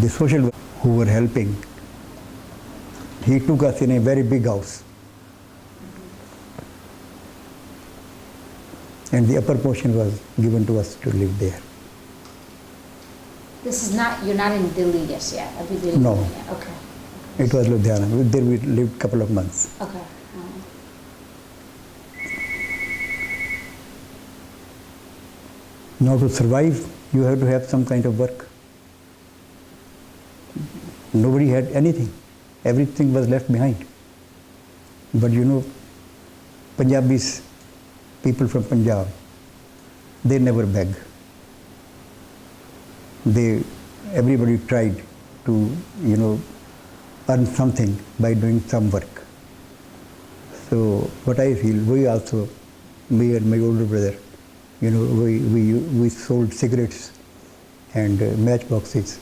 The social worker who were helping, he took us in a very big house. And the upper portion was given to us to live there. This is not, you're not in Delhi just yet? No. Okay. It was Ludhiana. There we lived a couple of months. Okay. Now to survive, you have to have some kind of work. Nobody had anything. Everything was left behind. But you know, Punjabis, people from Punjab, they never beg. Everybody tried to, earn something by doing some work. So what I feel, me and my older brother, we sold cigarettes and matchboxes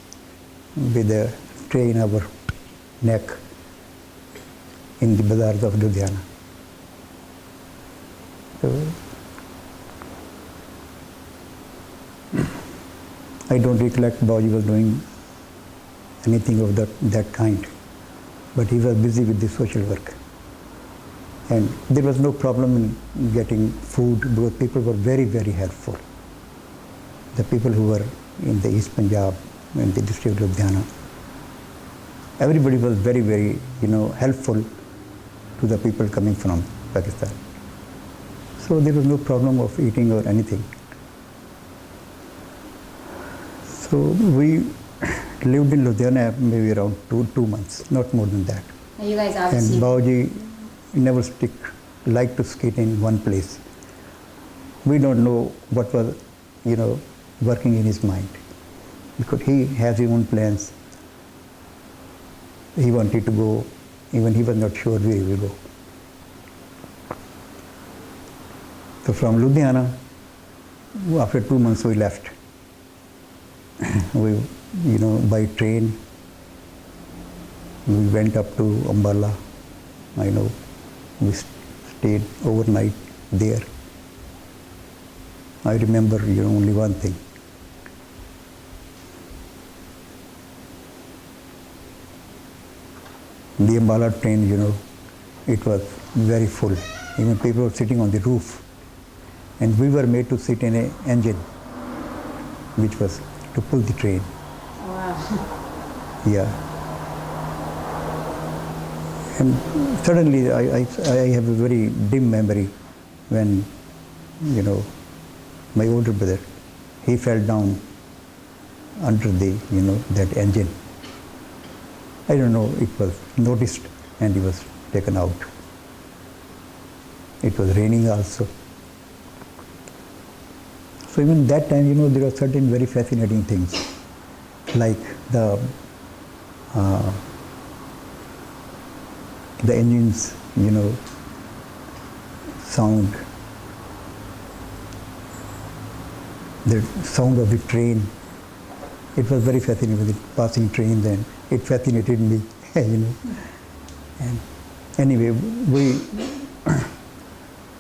with a tray in our neck in the bazaars of Ludhiana. So, I don't recollect Babaji was doing anything of that kind, but he was busy with the social work. And there was no problem in getting food because people were very, very helpful. The people who were in the East Punjab, in the district of Ludhiana, everybody was very, very, helpful to the people coming from Pakistan. So there was no problem of eating or anything. So we lived in Ludhiana maybe around two months, not more than that. Now you guys obviously... And Babaji never liked to sit in one place. We don't know what was, working in his mind. Because he has his own plans. He wanted to go, even he was not sure where he will go. So from Ludhiana, after 2 months we left. We, by train, we went up to Ambala. We stayed overnight there. I remember, only one thing. The Ambala train, it was very full. Even people were sitting on the roof. And we were made to sit in an engine, which was to pull the train. Wow. Yeah. And suddenly I have a very dim memory when, my older brother, he fell down under the, that engine. I don't know, it was noticed and he was taken out. It was raining also. So even that time, there are certain very fascinating things, like the engines, sound, the sound of the train. It was very fascinating with the passing trains, and it fascinated me, And anyway, we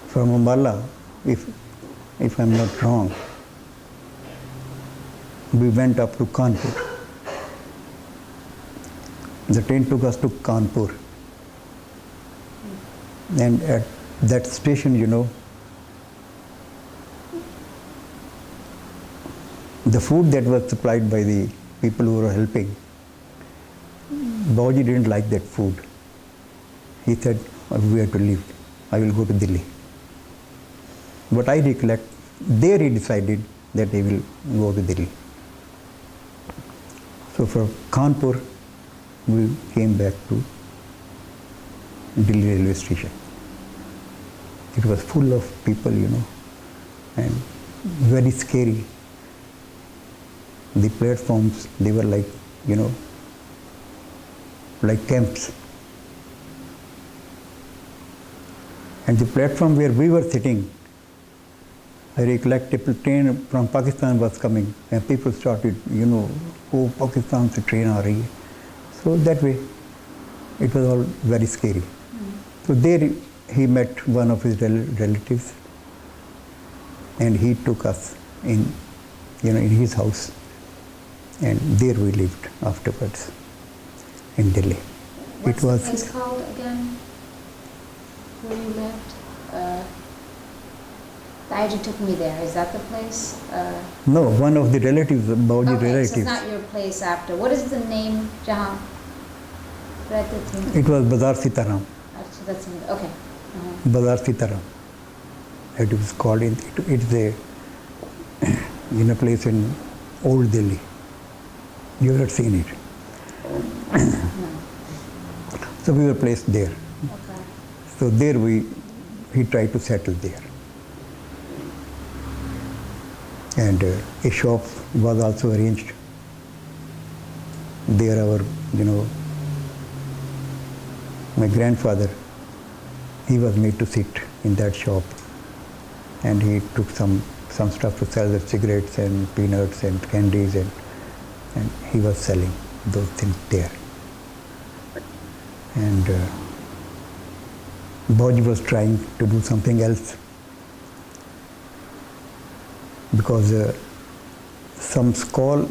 from Ambala, if I'm not wrong, we went up to Kanpur. The train took us to Kanpur. And at that station, the food that was supplied by the people who were helping, Babaji didn't like that food. He said, we have to leave. I will go to Delhi. But I recollect, there he decided that he will go to Delhi. So from Kanpur, we came back to Delhi railway station. It was full of people, and very scary. The platforms, they were like, like camps. And the platform where we were sitting, I recollect a train from Pakistan was coming, and people started, oh, Pakistan se train aa rahi hai. So that way, it was all very scary. So there he met one of his relatives, and he took us in, in his house. And there we lived afterwards in Delhi. What's It was the place called again? Where you lived? Daiji took me there. Is that the place? no one of the relatives, Baoji Okay, so relatives. it's not your place after. What is the name, Jahan? It was Bazar Sitaram. So that's okay. Bazar Sitaram. It was called. It's a place in Old Delhi. You have not seen it. No. So we were placed there. Okay. So there he tried to settle there. And a shop was also arranged. There my grandfather, he was made to sit in that shop. And he took some stuff to sell, the cigarettes and peanuts and candies, and he was selling those things there. And Baoji was trying to do something else, because some so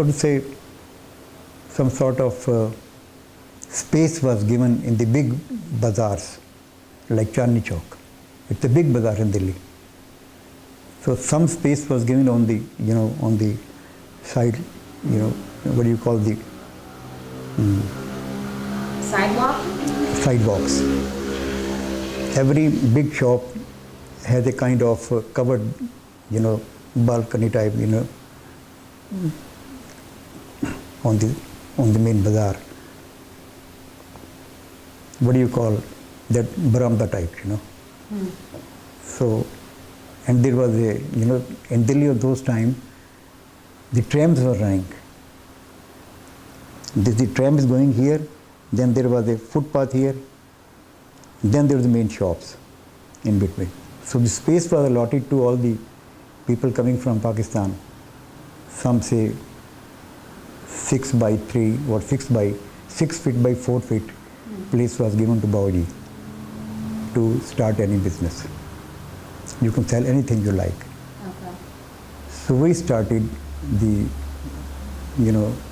to say, some sort of space was given in the big bazaars, like Chandni Chowk. It's a big bazaar in Delhi. So some space was given on the, on the side, what do you call the Sidewalk? sidewalks. Every big shop has a kind of covered, balcony type, on the main bazaar. What do you call that, baranda type, So, and there was a, in Delhi of those times, the trams were running. The tram is going here, then there was a footpath here, then there were the main shops in between. So the space was allotted to all the people coming from Pakistan. Some say 6 by 3 or 6 feet by 4 feet place was given to Baoji to start any business. You can sell anything you like. Okay. So we started the,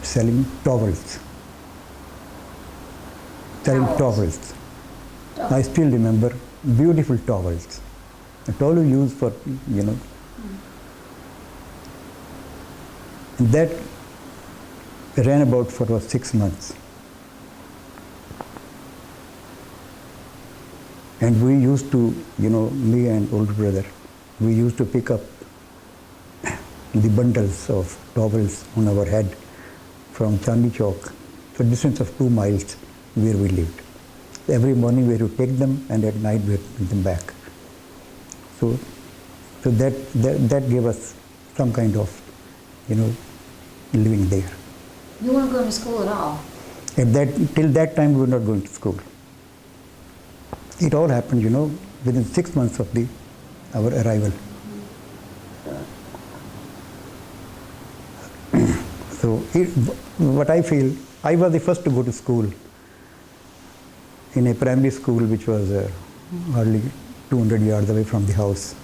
selling towels. Selling towels. I still remember beautiful towels. A towel you use for, That ran about for 6 months. And we used to, me and older brother, we used to pick up the bundles of towels on our head from Chandni Chowk, so a distance of 2 miles where we lived. Every morning we would take them, and at night we would bring them back. So that gave us some kind of, living there. You weren't going to school at all? Till that time we were not going to school. It all happened, within 6 months of our arrival. So what I feel, I was the first to go to school in a primary school which was hardly 200 yards away from the house.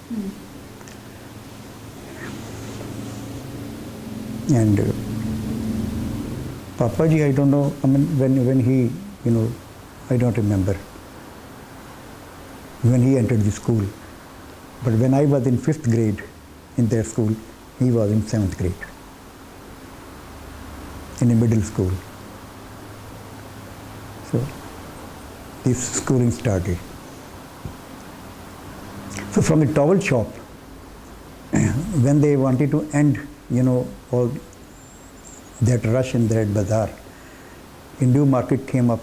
And Papaji, I don't know, when he, I don't remember when he entered the school. But when I was in 5th grade in their school, he was in 7th grade, in a middle school. So this schooling started. So from the towel shop, when they wanted to end, all that rush in that bazaar, a new market came up.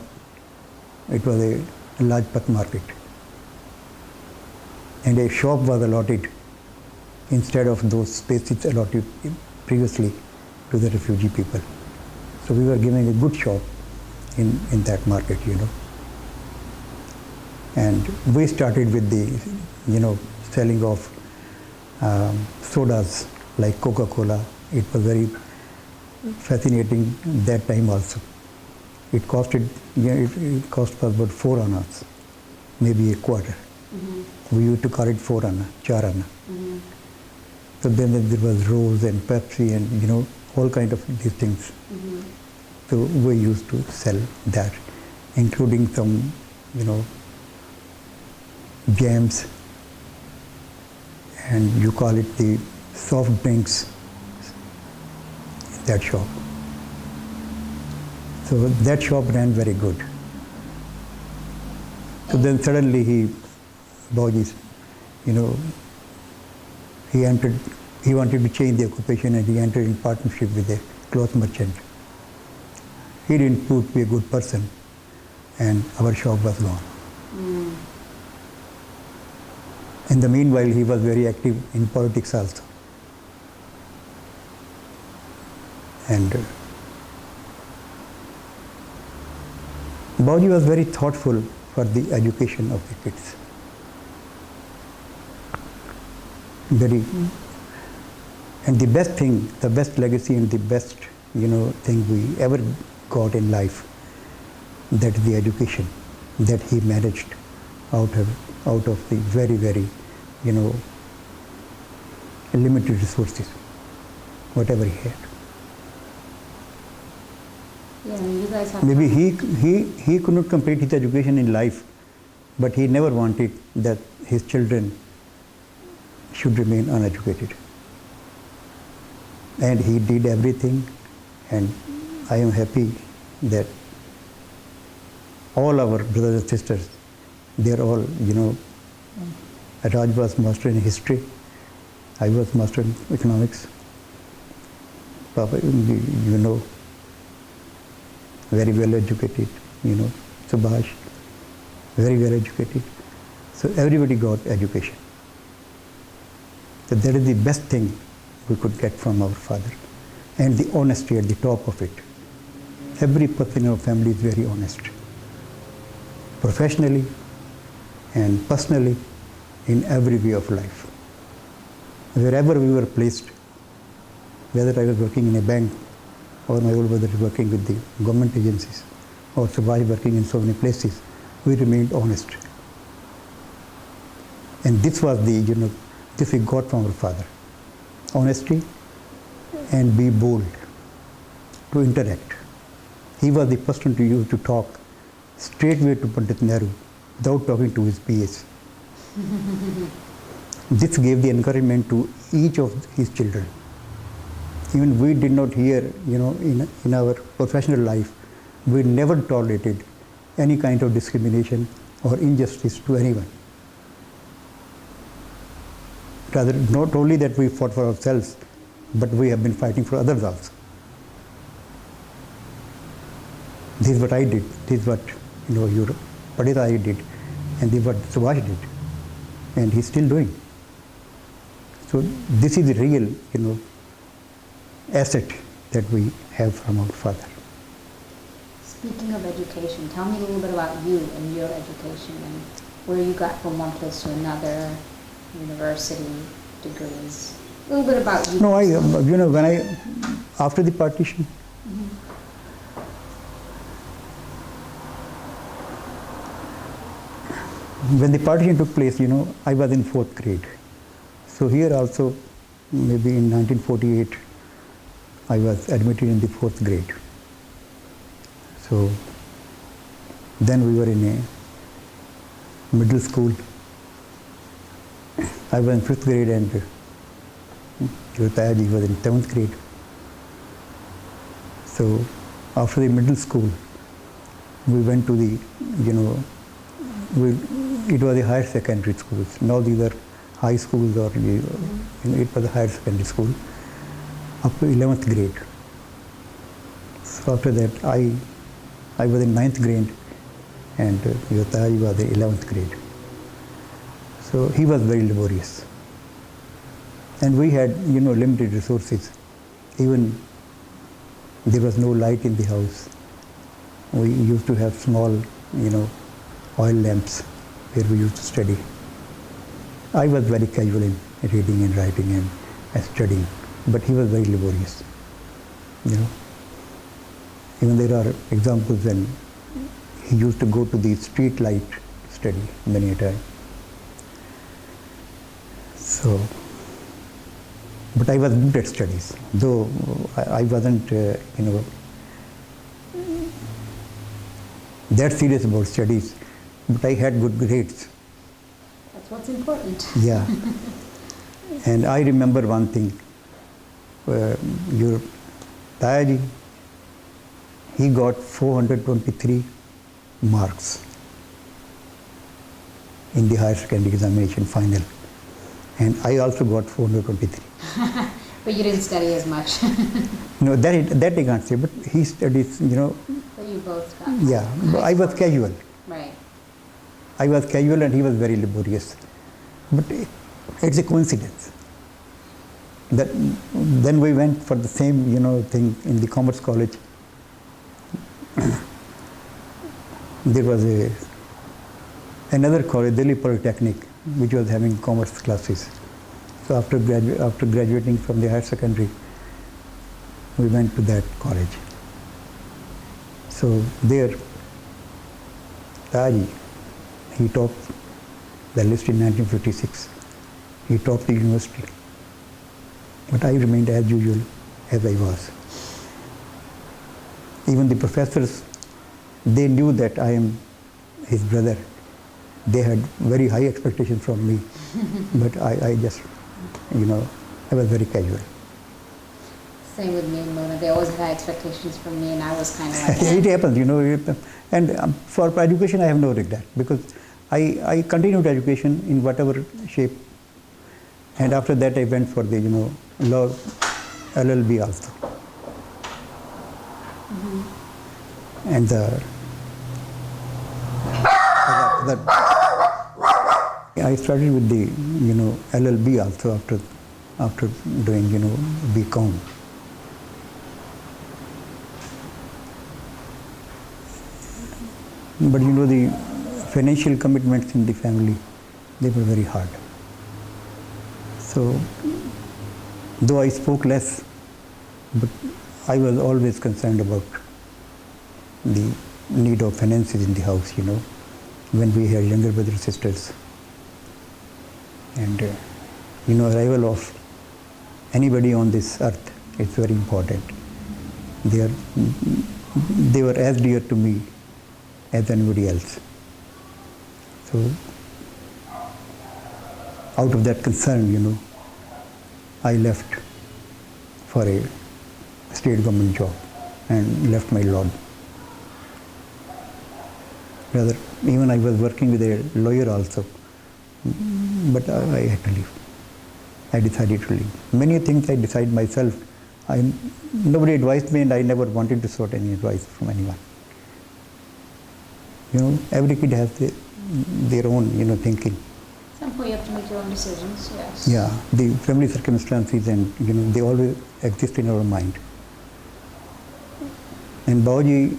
It was a Lajpat market. And a shop was allotted instead of those spaces allotted previously to the refugee people. So we were given a good shop in that market, And we started with the, selling of sodas like Coca-Cola. It was very fascinating that time also. It costed, it cost us about 4 annas, maybe a quarter. We used to call it 4 anna, 4 anna. So then there was Rose and Pepsi and, all kind of these things. Mm-hmm. So we used to sell that, including some, jams, and you call it the soft drinks in that shop. So that shop ran very good. So then suddenly Bauji, he wanted to change the occupation, and he entered in partnership with a cloth merchant. He didn't prove to be a good person, and our shop was gone. Mm. In the meanwhile, he was very active in politics also. And Bauji was very thoughtful for the education of the kids. And the best thing, the best legacy and the best, thing we ever got in life, that is the education that he managed out of the very, very, limited resources, whatever he had. Yeah, you guys have. Maybe he could not complete his education in life, but he never wanted that his children should remain uneducated. And he did everything, and I am happy that all our brothers and sisters, they are all, Raj was master in history, I was master in economics, Papa, very well educated, Subhash, very well educated. So everybody got education. So that is the best thing we could get from our father. And the honesty at the top of it. Every person in our family is very honest. Professionally and personally, in every way of life. Wherever we were placed, whether I was working in a bank, or my older brother working with the government agencies, or Subhash working in so many places, we remained honest. And this was the, this we got from our father. Honesty and be bold to interact. He was the person to use to talk straightway to Pandit Nehru without talking to his PAs. This gave the encouragement to each of his children. Even we did not hear, in our professional life, we never tolerated any kind of discrimination or injustice to anyone. Rather, not only that we fought for ourselves, but we have been fighting for others also. This is what I did. This is what, Pandit Rai did. And this is what Subhash did. And he's still doing. So this is the real, asset that we have from our father. Speaking of education, tell me a little bit about you and your education and where you got from one place to another, university, degrees. A little bit about you. No, after the partition, when the partition took place, I was in 4th grade. So here also, maybe in 1948, I was admitted in the 4th grade. So then we were in a middle school. I was in 5th grade and Jyotaji was in 7th grade. So after the middle school, we went to the, it was the higher secondary schools. Now these are high schools or, it was a higher secondary school up to 11th grade. So after that, I was in 9th grade and Jyotaji was in 11th grade. So he was very laborious. And we had, limited resources. Even there was no light in the house. We used to have small, oil lamps where we used to study. I was very casual in reading and writing and studying, but he was very laborious. Even there are examples when he used to go to the street light study many a time. So But I was good at studies, though I wasn't, that serious about studies, but I had good grades. That's what's important. Yeah. And I remember one thing, your Tayaji, he got 423 marks in the higher secondary examination final. And I also got 423. But you didn't study as much. No, that I can't say, but he studies, But you both got. yeah, I was casual. Right. I was casual and he was very laborious. But it's a coincidence that then we went for the same, thing in the Commerce College. There was another college, Delhi Polytechnic, which was having commerce classes. So after graduating from the higher secondary, we went to that college. So there, Taji, he topped the list in 1956. He topped the university. But I remained as usual as I was. Even the professors, they knew that I am his brother. They had very high expectations from me. But I just, I was very casual. Same with me and Mona. They always had high expectations from me, and I was kind of like It happens, and for education I have no regret, because I continued education in whatever shape, and after that I went for the law, LLB also. And I started with the LLB also after doing BCom. But the financial commitments in the family, they were very hard. So, though I spoke less, but I was always concerned about the need of finances in the house, when we had younger brothers and sisters. And, arrival of anybody on this earth is very important. They were as dear to me as anybody else. So, out of that concern, I left for a state government job and left my lord. Rather, even I was working with a lawyer also, but I had to leave. I decided to leave. Many things I decide myself. Nobody advised me, and I never wanted to sought any advice from anyone. Every kid has their own, thinking. At some point you have to make your own decisions, yes. Yeah, the family circumstances and, they always exist in our mind. And Baoji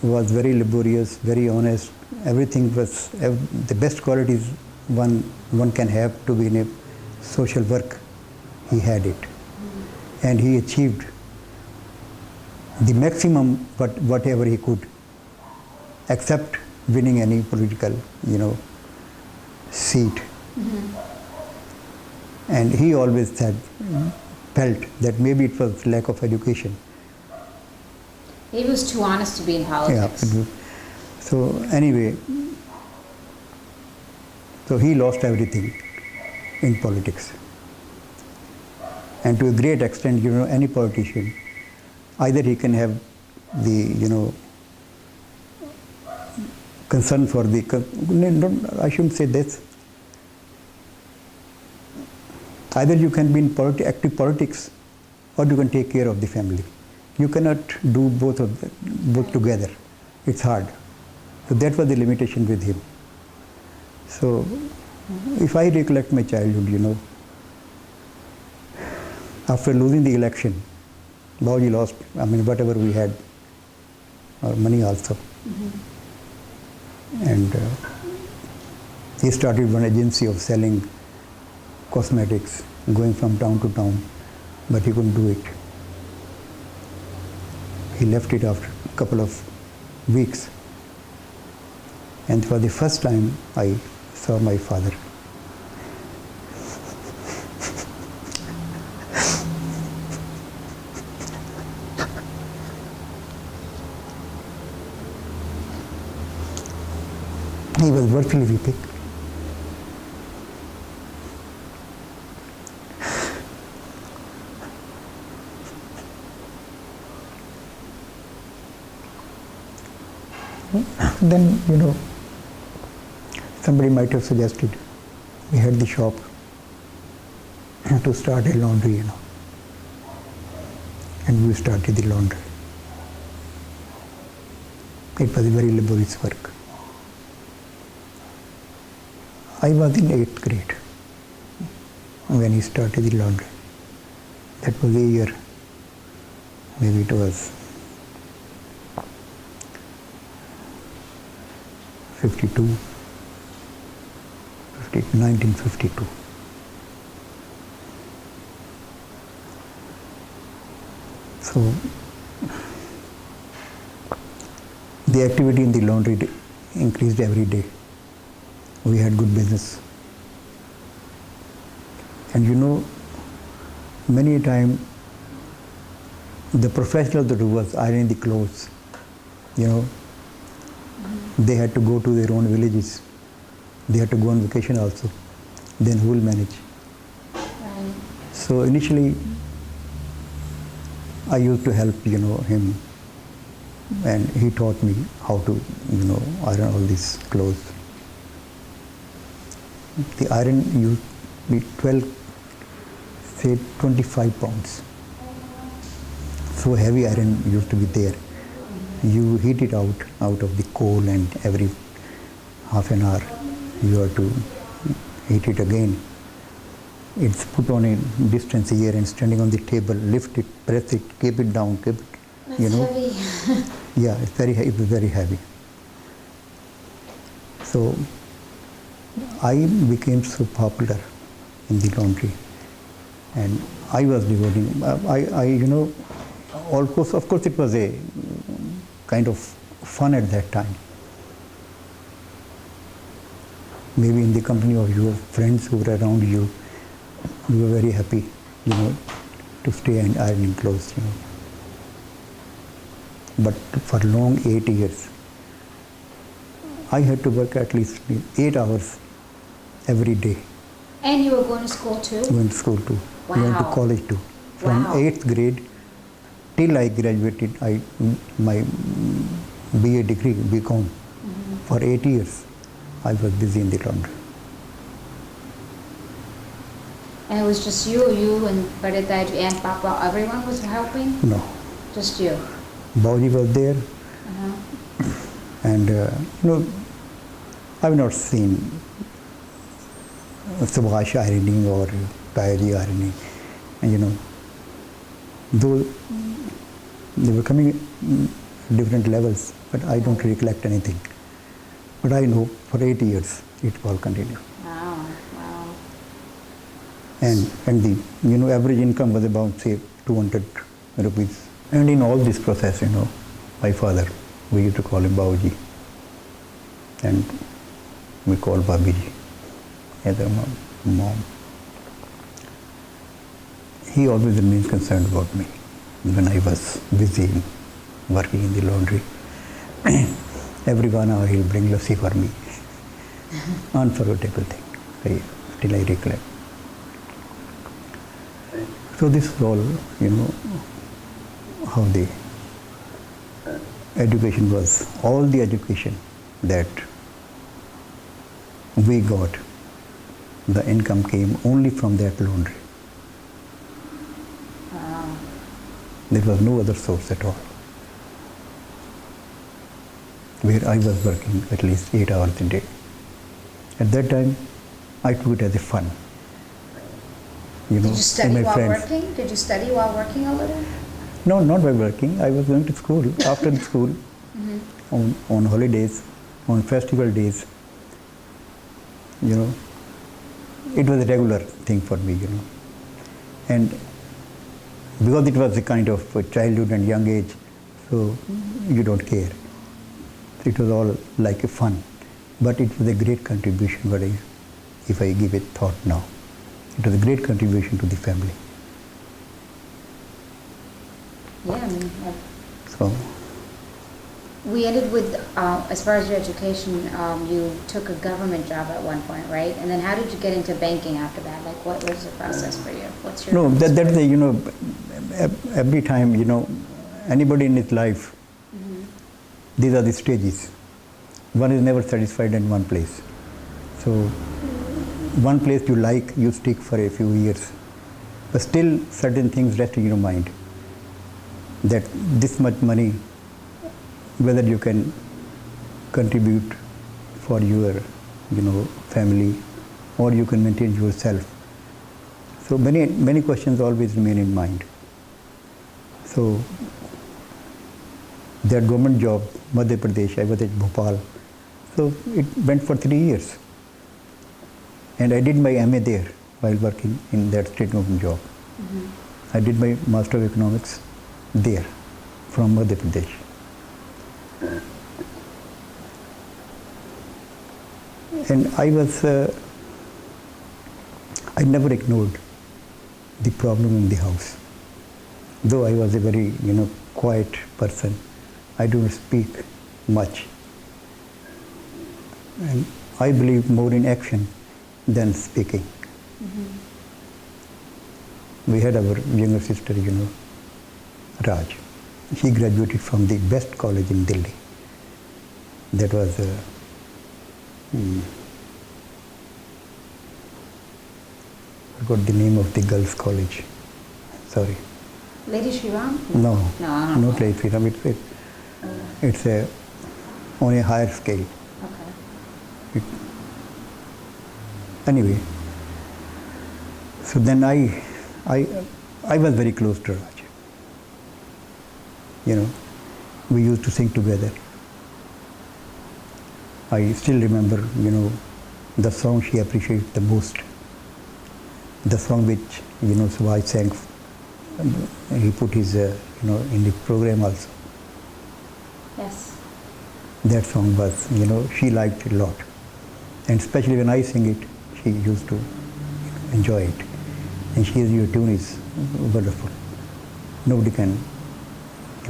was very laborious, very honest. Everything was, the best qualities one can have to be in a social work. He had it. And he achieved the maximum whatever he could, except winning any political, seat. And he always felt that maybe it was lack of education. He was too honest to be in politics. Yeah. So anyway, so he lost everything in politics. And to a great extent, any politician, either he can have the, concern for I shouldn't say this. Either you can be in active politics, or you can take care of the family. You cannot do both together. It's hard. So that was the limitation with him. So if I recollect my childhood, after losing the election, Baoji lost, whatever we had, our money also. And he started one agency of selling cosmetics, going from town to town, but he couldn't do it. He left it after a couple of weeks. And for the first time, I saw my father. He was virtually weeping. Then, somebody might have suggested we had the shop to start a laundry, and we started the laundry. It was a very laborious work. I was in 8th grade when he started the laundry. That was a year, maybe it was 1952. So the activity in the laundry increased every day. We had good business. And many a time the professional that was ironing the clothes, they had to go to their own villages. They had to go on vacation also. Then who will manage? Right. So initially, I used to help, him, and he taught me how to, iron all these clothes. The iron used to be 25 pounds. So heavy iron used to be there. You heat it out of the coal, and every half an hour you have to heat it again. It's put on a distance here and standing on the table, lift it, press it, keep it down, keep it, That's heavy. Yeah, it was very heavy. So I became so popular in the laundry, and I was devoting, of course it was a kind of fun at that time. Maybe in the company of your friends who were around you, you were very happy, to stay and ironing clothes, But for long 8 years, I had to work at least 8 hours every day. And you were going to school too? Went to school too. Wow. Went to college too. From Wow. 8th grade till I graduated, my BA degree, BCom, for 8 years, I was busy in the laundry. And it was just you and Bharadaj and Papa, everyone was helping? No. Just you? Bauji was there, Uh-huh. and I've not seen Subhash ironing or Tayaji ironing, though they were coming different levels, but I don't recollect anything. But I know for 8 years it all continued. Wow. And the average income was about, say, 200 rupees. And in all this process, my father, we used to call him Babuji, and we call Babiji as a mom. He always remains concerned about me when I was busy working in the laundry. Every 1 hour he'll bring lassi for me. Unforgettable thing, till I recollect. So this is all, how the education was. All the education that we got, the income came only from that laundry. Wow. There was no other source at all. Where I was working at least 8 hours a day. At that time, I took it as a fun. Did you study and my while friends. working? Did you study while working a little? No, not by working. I was going to school. After the school, on holidays, on festival days, it was a regular thing for me, And because it was a kind of childhood and young age, so you don't care. It was all like a fun. But it was a great contribution, if I give it thought now. It was a great contribution to the family. Yeah, So We ended with, as far as your education, you took a government job at one point, right? And then how did you get into banking after that? Like, what was the process for you? What's your No, that's story? every time, anybody in his life, these are the stages. One is never satisfied in one place. So, one place you like, you stick for a few years. But still, certain things rest in your mind. That this much money, whether you can contribute for your, family, or you can maintain yourself. So many questions always remain in mind. So that government job, Madhya Pradesh, I was at Bhopal. So it went for 3 years. And I did my MA there while working in that state government job. I did my Master of Economics there from Madhya Pradesh. And I never ignored the problem in the house. Though I was a very, quiet person, I don't speak much. And I believe more in action than speaking. We had our younger sister, Raj. She graduated from the best college in Delhi. That was I forgot the name of the girls' college. Sorry. Lady Shri Ram? No, No, I don't not know. Lady Shri Ram. It's on a higher scale. Okay. Anyway, so then I was very close to Raj. We used to sing together. I still remember, the song she appreciated the most. The song which, Subhash sang, he put his, in the program also. Yes. That song was, she liked it a lot. And especially when I sing it, she used to enjoy it. And your tune is wonderful. Nobody can,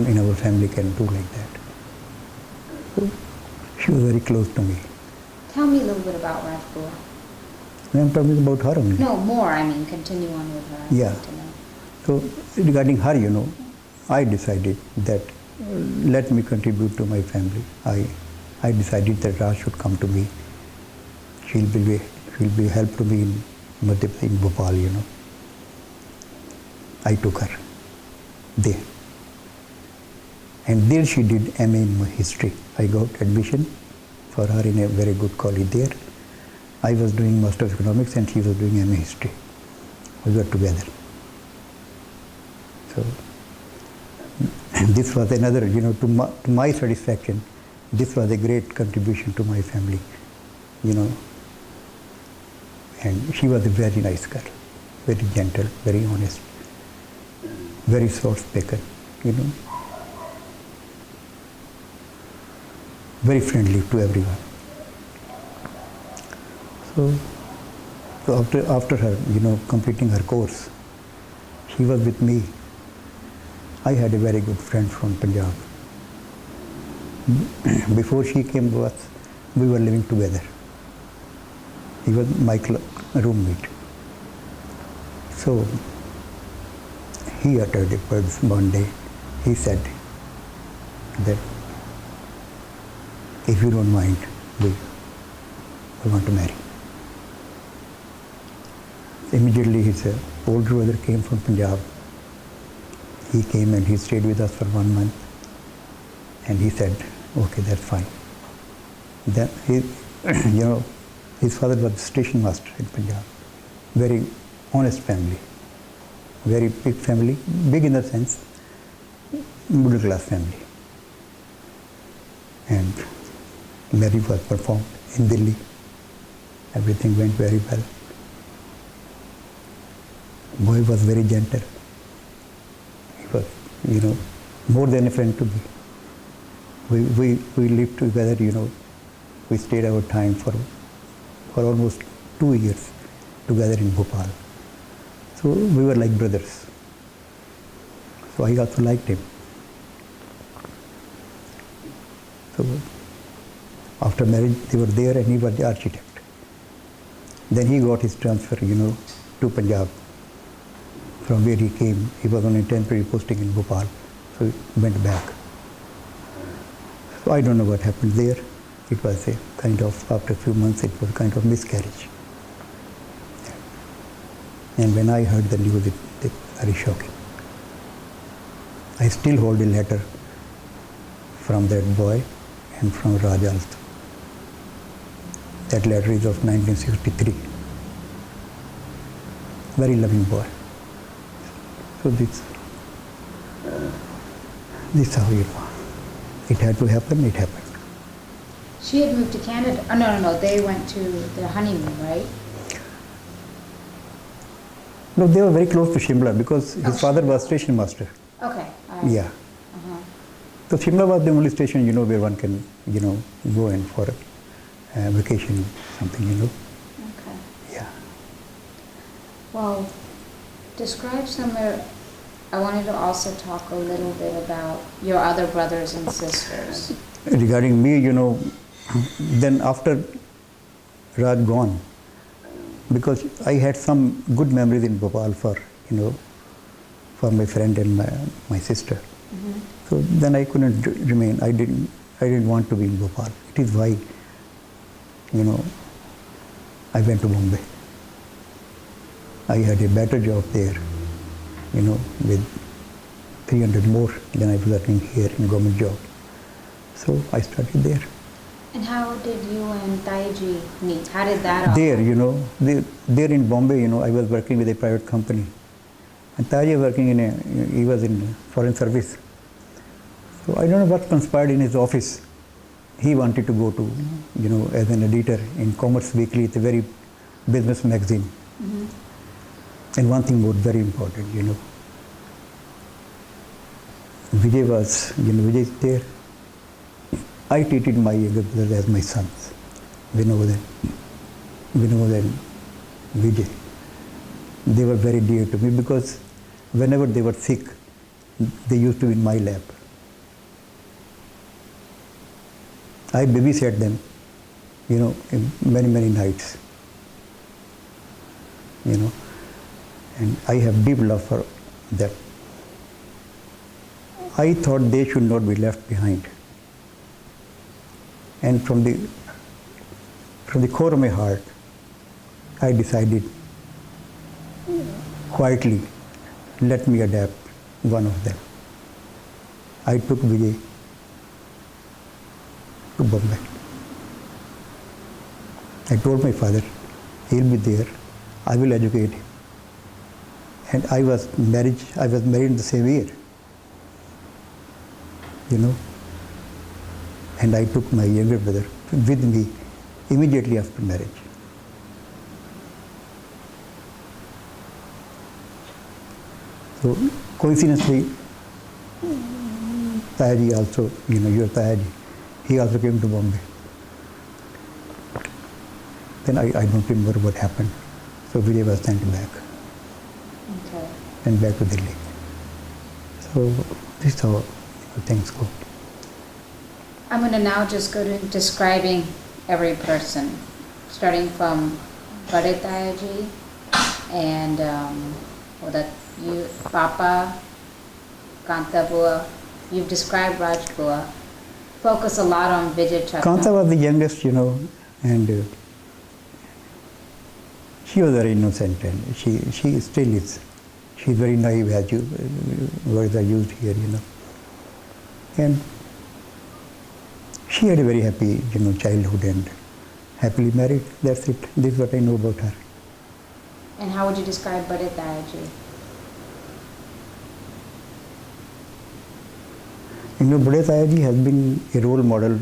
in our family, can do like that. So she was very close to me. Tell me a little bit about Rajpura. I'm talking about her only. No, more, continue on with her. I'd Yeah. like to know. So regarding her, I decided that let me contribute to my family. I decided that Raj should come to me. She'll be help to me in Madhya Pradesh, in Bhopal, I took her there. And there she did MA in history. I got admission for her in a very good college there. I was doing Master of Economics and she was doing MA history. We were together. So this was another, to my satisfaction, this was a great contribution to my family, And she was a very nice girl, very gentle, very honest, very soft-spoken, very friendly to everyone. So after her, completing her course, she was with me. I had a very good friend from Punjab. Before she came to us, we were living together. He was my roommate. So he uttered words one day. He said that if you don't mind, we want to marry. Immediately his older brother came from Punjab. He came and he stayed with us for 1 month. And he said, okay, that's fine. Then he, his father was station master in Punjab. Very honest family. Very big family. Big in the sense, middle class family. And marriage was performed in Delhi. Everything went very well. Boy was very gentle. He was, more than a friend to me. We lived together, we stayed our time for almost 2 years together in Bhopal. So we were like brothers. So I also liked him. So after marriage, they were there and he was the architect. Then he got his transfer, to Punjab. From where he came, he was on a temporary posting in Bhopal, so he went back. So I don't know what happened there. It was a kind of, after a few months, it was a kind of miscarriage. And when I heard the news, it was very shocking. I still hold a letter from that boy and from Raj also. That letter is of 1963. Very loving boy. So this is how it had to happen, it happened. She had moved to Canada. Oh, no, they went to their honeymoon, right? No, they were very close to Shimla because his father was station master. Okay, all right. Yeah. So Shimla was the only station, where one can, go in for a vacation, something, Okay. Yeah. Well, describe I wanted to also talk a little bit about your other brothers and sisters. Regarding me, then after Raj gone, because I had some good memories in Bhopal for my friend and my sister. Mm-hmm. So then I couldn't remain. I didn't want to be in Bhopal. It is why, I went to Bombay. I had a better job there, with 300 more than I was earning here in government job. So I started there. And how did you and Taiji meet? How did that all There, there in Bombay, I was working with a private company. And Taiji working he was in foreign service. So I don't know what conspired in his office. He wanted to go to, as an editor in Commerce Weekly, it's a very business magazine. Mm-hmm. And one thing more very important, Vijay was, Vijay is there. I treated my younger brothers as my sons, Vinod and Vijay. They were very dear to me because whenever they were sick, they used to be in my lap. I babysat them, in many, many nights, and I have deep love for them. I thought they should not be left behind. And from the core of my heart, I decided quietly, let me adapt one of them. I took Vijay to Bombay. I told my father, he'll be there, I will educate him. And I was married in the same year, And I took my younger brother with me immediately after marriage. So coincidentally, Tayaji also, your Tayaji, he also came to Bombay. Then I don't remember what happened. So Vijay was sent back. Okay. And back to Delhi. So this is how things go. I'm going to now just go to describing every person, starting from Bade Tayaji and Papa, Kanta Bua. You've described Raj Bua. Focus a lot on Vijay Chakra. Kanta was the youngest, and she was very innocent, and she still is. She's very naive, as words are used here, And she had a very happy, childhood and happily married. That's it. This is what I know about her. And how would you describe Bade Tayaji? Bade Tayaji has been a role model,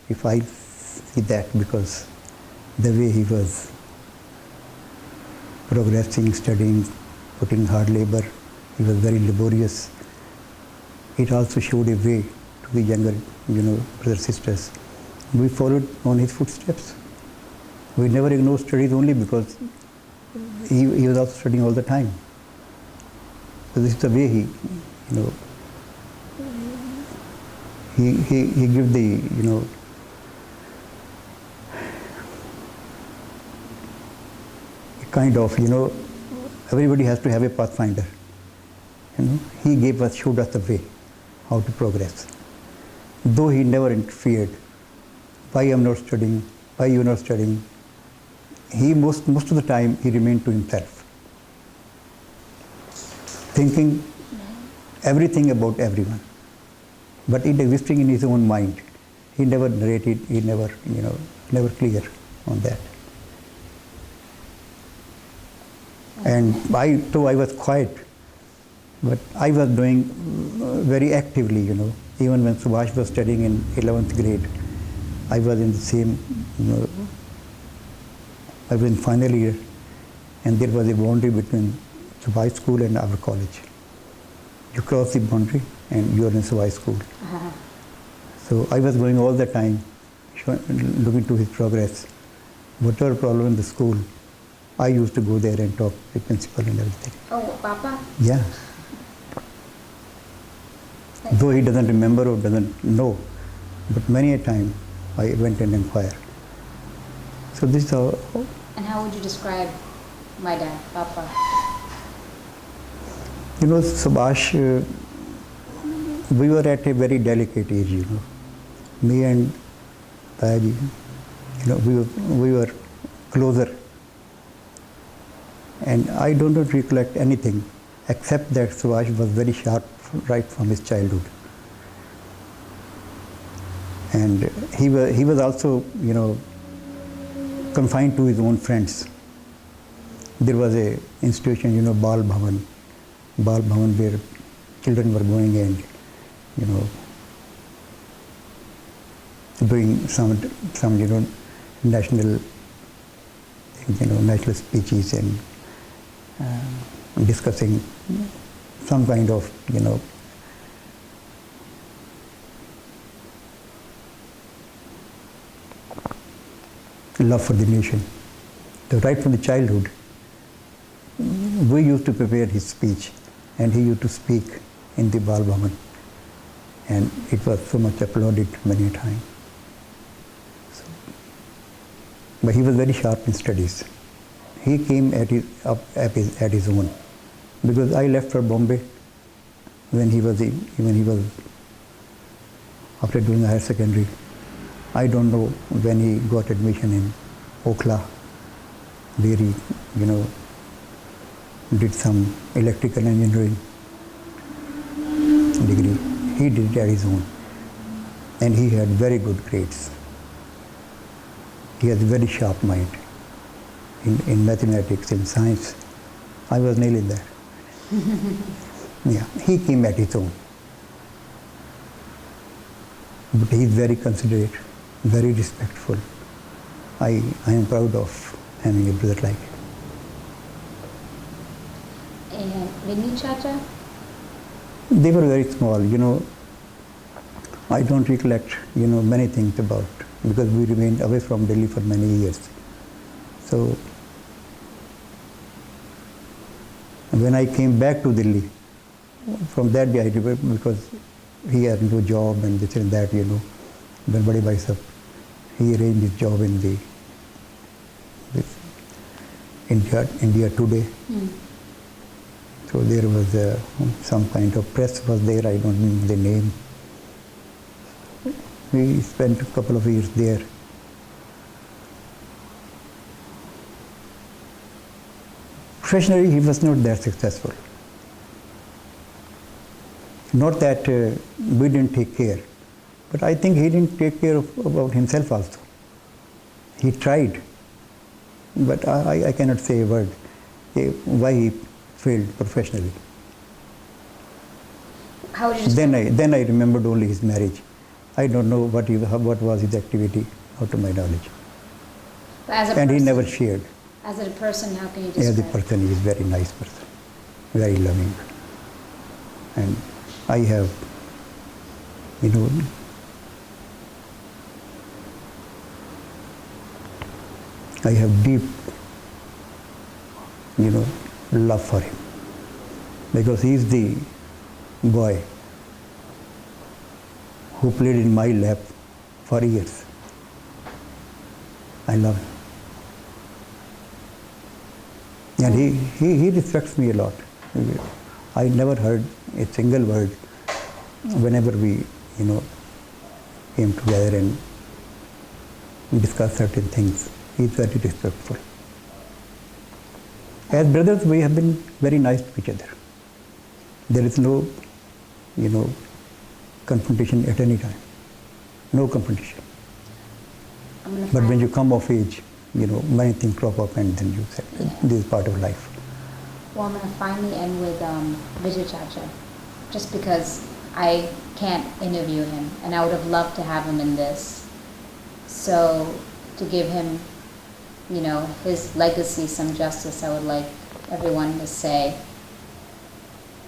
if I see that, because the way he was progressing, studying, putting hard labor, he was very laborious. It also showed a way to the younger, brothers, sisters. We followed on his footsteps. We never ignored studies only because he was also studying all the time. So this is the way he he give the, kind of, everybody has to have a pathfinder. He showed us the way how to progress. Though he never interfered. Why I'm not studying? Why you're not studying? He most of the time he remained to himself, thinking everything about everyone, but it existing in his own mind. He never narrated. He never, never clear on that. And though I was quiet, but I was doing very actively, Even when Subhash was studying in 11th grade, I was in the same, I was in final year, and there was a boundary between Subhash school and our college. You cross the boundary and you are in Subhash school. Uh-huh. So I was going all the time, looking to his progress. Whatever problem in the school, I used to go there and talk to the principal and everything. Oh, Papa? Yeah. Though he doesn't remember or doesn't know, but many a time I went and inquired. So this is how. And how would you describe my dad, Papa? Subhash, we were at a very delicate age, Me and Tayaji, we were closer. And I do not recollect anything except that Subhash was very sharp right from his childhood. And he was also, confined to his own friends. There was a institution, Bal Bhavan, where children were going and, doing some national, national speeches and discussing some kind of, love for the nation. So right from the childhood, we used to prepare his speech, and he used to speak in the Bal Bhavan, and it was so much applauded many a time. So, but he was very sharp in studies. He came at his own, because I left for Bombay when he was after doing higher secondary. I don't know when he got admission in Okhla, where he, did some electrical engineering degree. He did it at his own, and he had very good grades. He has a very sharp mind in mathematics, in science. I was nailing that. Yeah, he came at his own. But he is very considerate, very respectful. I am proud of having a brother like him. And Vinny Chacha? They were very small, I don't recollect, many things about, because we remained away from Delhi for many years. So, when I came back to Delhi, from that day I remember, because he had no job and this and that, when Bade Bhai Sahab, he arranged his job in the India Today. Mm. So there was some kind of press was there, I don't know the name. We spent a couple of years there. Professionally, he was not that successful. Not that we didn't take care, but I think he didn't take care about himself also. He tried, but I cannot say a word why he failed professionally. How did you then I remembered only his marriage. I don't know what was his activity, out of my knowledge. And he never shared. As a person, how can you describe? As a person, he is a very nice person, very loving. And I have, I have deep, love for him, because he is the boy who played in my lap for years. I love him. And he respects me a lot. I never heard a single word whenever we, came together and discussed certain things. He is very respectful. As brothers, we have been very nice to each other. There is no, confrontation at any time. No confrontation. But when you come of age, many things crop up and then you say, this is part of life. Well, I'm going to finally end with Vijay Chacha, just because I can't interview him, and I would have loved to have him in this. So, to give him, his legacy some justice, I would like everyone to say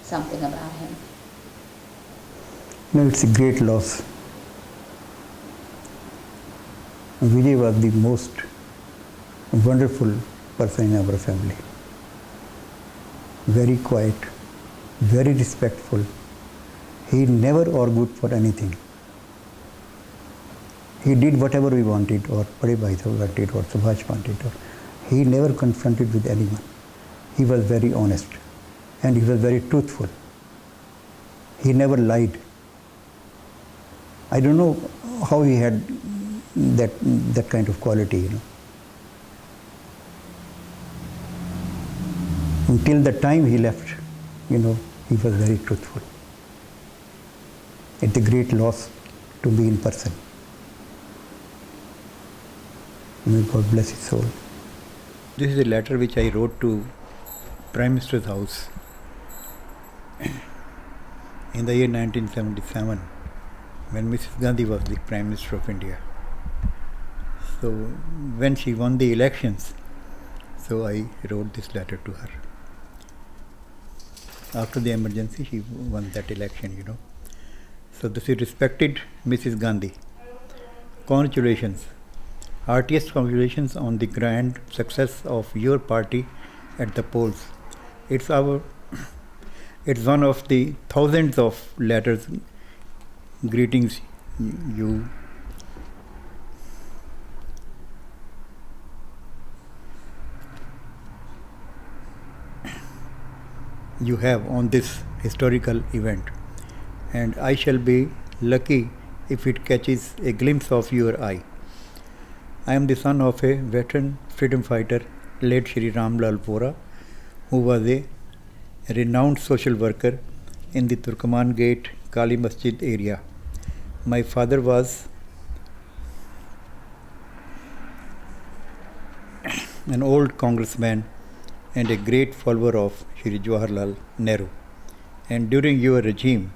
something about him. It's a great loss. Vijay was the most wonderful person in our family. Very quiet, very respectful. He never argued for anything. He did whatever we wanted, or Bade Bhai wanted, or Subhash wanted. He never confronted with anyone. He was very honest, and he was very truthful. He never lied. I don't know how he had that kind of quality, Until the time he left, he was very truthful. It's a great loss to be in person. May God bless his soul. This is a letter which I wrote to Prime Minister's house in the year 1977, when Mrs. Gandhi was the Prime Minister of India. So when she won the elections, so I wrote this letter to her. After the emergency, she won that election, So this is respected Mrs. Gandhi. Congratulations. Heartiest congratulations on the grand success of your party at the polls. It's one of the thousands of letters, greetings you have on this historical event, and I shall be lucky if it catches a glimpse of your eye. I am the son of a veteran freedom fighter, late Shri Ramlal Vohra, who was a renowned social worker in the Turkaman Gate Kali Masjid area. My father was an old congressman and a great follower of Shri Jawaharlal Nehru. And during your regime,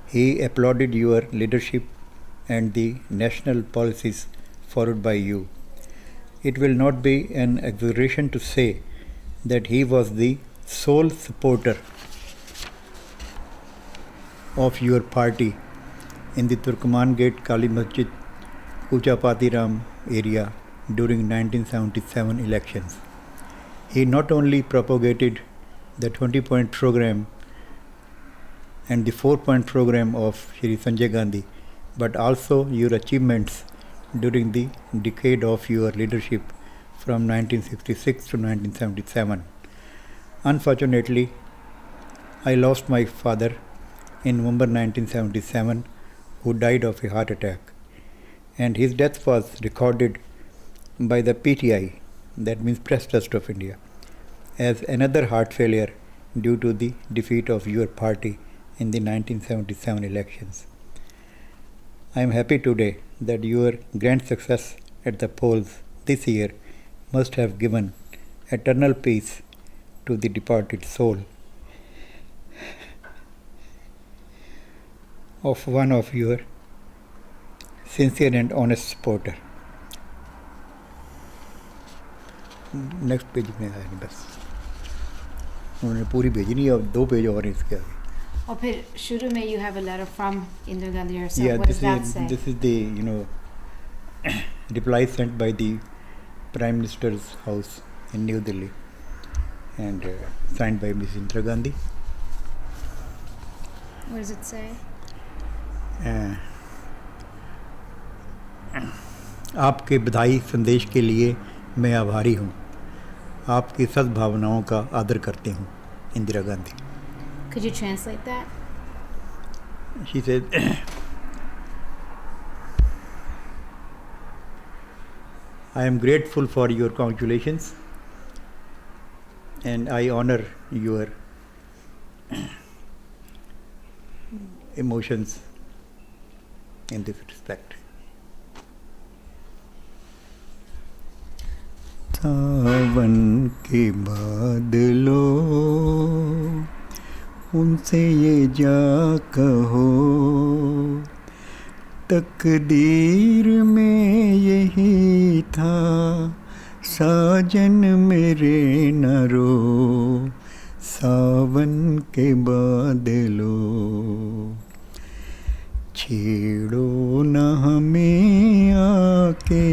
he applauded your leadership and the national policies followed by you. It will not be an exaggeration to say that he was the sole supporter of your party in the Turkaman Gate Kali Masjid, Kuchapatiram area during 1977 elections. He not only propagated the 20-point program and the 4-point program of Shri Sanjay Gandhi, but also your achievements during the decade of your leadership from 1966 to 1977. Unfortunately, I lost my father in November 1977, who died of a heart attack, and his death was recorded by the PTI, that means Press Trust of India, as another heart failure due to the defeat of your party in the 1977 elections. I am happy today that your grand success at the polls this year must have given eternal peace to the departed soul of one of your sincere and honest supporter. Next page में आया नहीं, बस उन्होंने पूरी भेजी नहीं, अब 2 page और इसके आगे. और फिर शुरू में you have a letter from Indira Gandhi herself. Yeah, what does that say? This is the reply sent by the Prime Minister's house in New Delhi and signed by Ms. Indira Gandhi. What does it say? आपके बधाई संदेश के लिए मैं आभारी हूँ। आपकी सद्भावनाओं का आदर करते हूँ। Indira Gandhi. Could you translate that? She said, I am grateful for your congratulations and I honor your emotions in this respect. सावन के बादलों उनसे ये जा कहो, तकदीर में यही था साजन मेरे न रो, सावन के बादलों छेड़ो न हमें आके,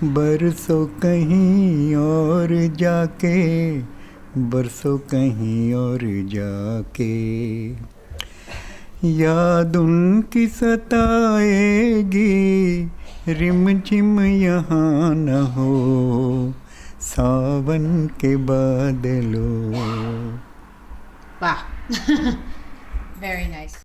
बरसों कहीं और जाके, बरसों कहीं और जाके, याद उनकी सताएगी, रिमझिम यहाँ न हो, सावन के बादलों। Wow. Very nice.